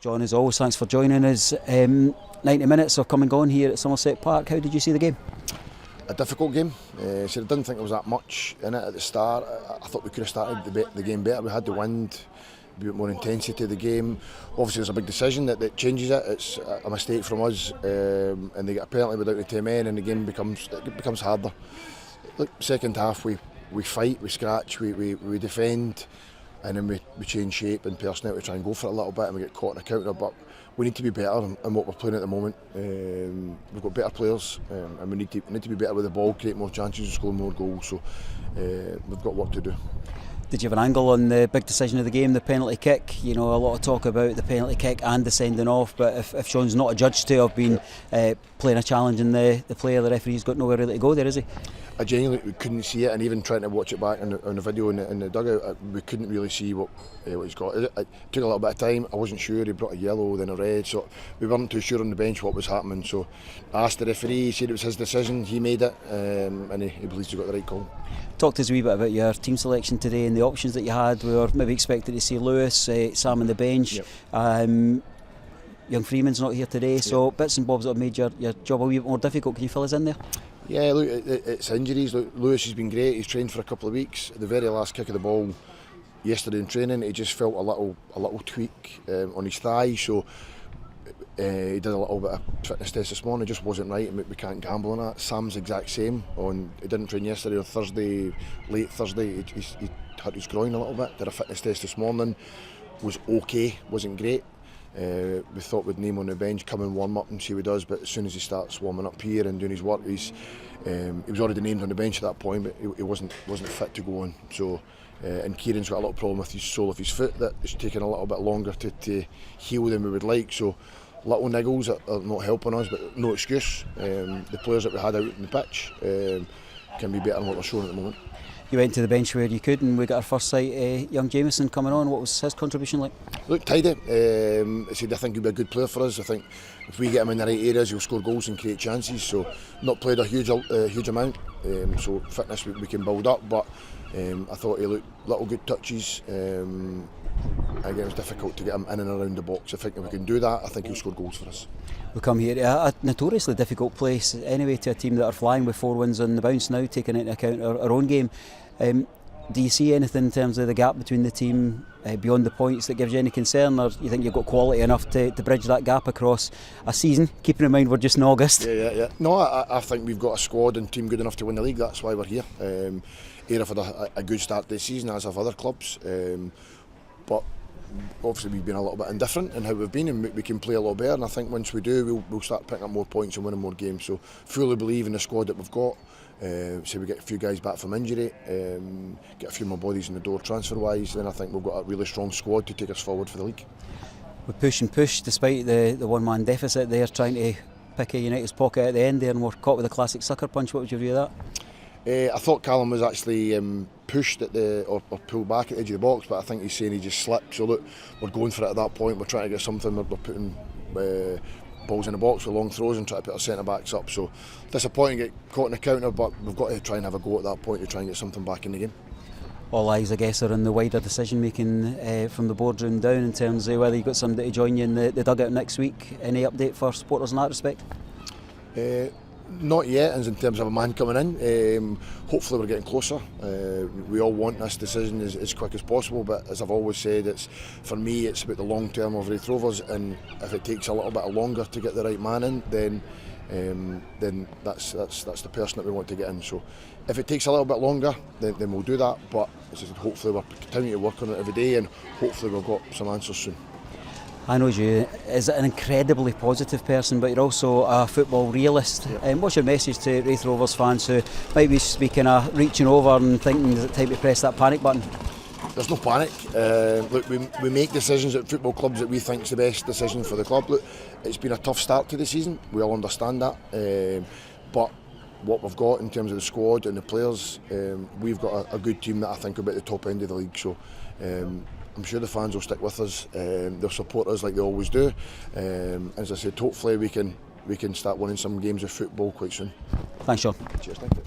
John, as always, thanks for joining us. 90 minutes of come and gone here at Somerset Park. How did you see the game? A difficult game. I didn't think there was that much in it at the start. I thought we could have started the game better. We had the wind, a bit more intensity to the game. Obviously, there's a big decision that changes it. It's a mistake from us, and they get a penalty without the 10 men, and the game becomes harder. Look, second half we fight, we scratch, we defend, and then we change shape and personnel to try and go for it a little bit, and we get caught in a counter. But we need to be better in what we're playing at the moment. We've got better players, and we need to be better with the ball, create more chances and score more goals. So we've got work to do. Did you have an angle on the big decision of the game, the penalty kick? You know, a lot of talk about the penalty kick and the sending off, but if Sean's not adjudged to have been playing a challenge in the player, the referee's got nowhere really to go there, is he? I genuinely couldn't see it, and even trying to watch it back on the video in the dugout, we couldn't really see what he's got. It took a little bit of time. I wasn't sure. He brought a yellow, then a red, so we weren't too sure on the bench what was happening. So I asked the referee. He said it was his decision. He made it, and he believes he got the right call. Talk to us a wee bit about your team selection today and the options that you had. We were maybe expected to see Lewis, Sam on the bench. Yep. Young Freeman's not here today, so bits and bobs that have made your job a wee bit more difficult. Can you fill us in there? Yeah, look, it's injuries. Look, Lewis has been great. He's trained for a couple of weeks. The very last kick of the ball yesterday in training, he just felt a little tweak on his thigh. So he did a little bit of fitness test this morning. It just wasn't right, and we can't gamble on that. Sam's exact same. He didn't train yesterday or Thursday, late Thursday. He hurt his groin a little bit. Did a fitness test this morning. Was okay. Wasn't great. We thought we'd name on the bench, come and warm up and see what he does, but as soon as he starts warming up here and doing his work, he was already named on the bench at that point, but he wasn't fit to go on. So and Kieran's got a little problem with his sole of his foot that is taking a little bit longer to heal than we would like. So little niggles are not helping us, but no excuse. The players that we had out on the pitch can be better than what they're showing at the moment. You went to the bench where you could, and we got our first sight young Jameson coming on. What was his contribution like? Look, tidy. I think he'll be a good player for us. I think if we get him in the right areas, he'll score goals and create chances. So not played a huge amount. So fitness we can build up, but I thought he looked little good touches. Again, it was difficult to get him in and around the box. I think if we can do that, I think he'll score goals for us. We come here to a notoriously difficult place anyway, to a team that are flying with 4 wins on the bounce now, taking into account our own game. Do you see anything in terms of the gap between the team beyond the points that gives you any concern, or you think you've got quality enough to bridge that gap across a season, keeping in mind we're just in August? Yeah. No, I think we've got a squad and team good enough to win the league. That's why we're here. Ayr have had a good start this season, as have other clubs, but obviously we've been a little bit indifferent in how we've been, and we can play a lot better, and I think once we do, we'll start picking up more points and winning more games. So fully believe in the squad that we've got. So we get a few guys back from injury, get a few more bodies in the door transfer wise, then I think we've got a really strong squad to take us forward for the league. We push and push despite the one-man deficit there, trying to pick a United's pocket at the end there, and we're caught with a classic sucker punch. What would you view of that? I thought Callum was actually pushed at or pulled back at the edge of the box, but I think he's saying he just slipped. So look, we're going for it at that point. We're trying to get something. We're putting balls in the box with long throws and try to put our centre backs up. So disappointing to get caught in the counter, but we've got to try and have a go at that point to try and get something back in the game. All eyes, I guess, are on the wider decision making from the boardroom down, in terms of whether you've got somebody to join you in the dugout next week. Any update for supporters in that respect? Not yet, in terms of a man coming in. Hopefully we're getting closer. We all want this decision as quick as possible, but as I've always said, for me it's about the long term of Raith Rovers, and if it takes a little bit longer to get the right man in, then that's the person that we want to get in. So if it takes a little bit longer, then we'll do that, but as I said, hopefully we're continuing to work on it every day, and hopefully we've got some answers soon. I know you as an incredibly positive person, but you're also a football realist. Yep. What's your message to Raith Rovers fans who might be speaking of reaching over and thinking is it time to press that panic button? There's no panic. Look, we make decisions at football clubs that we think is the best decision for the club. Look, it's been a tough start to the season. We all understand that. But what we've got in terms of the squad and the players, we've got a good team that I think will be at the top end of the league. So I'm sure the fans will stick with us. They'll support us like they always do. As I said, hopefully we can start winning some games of football quite soon. Thanks, Sean. Cheers, thank you.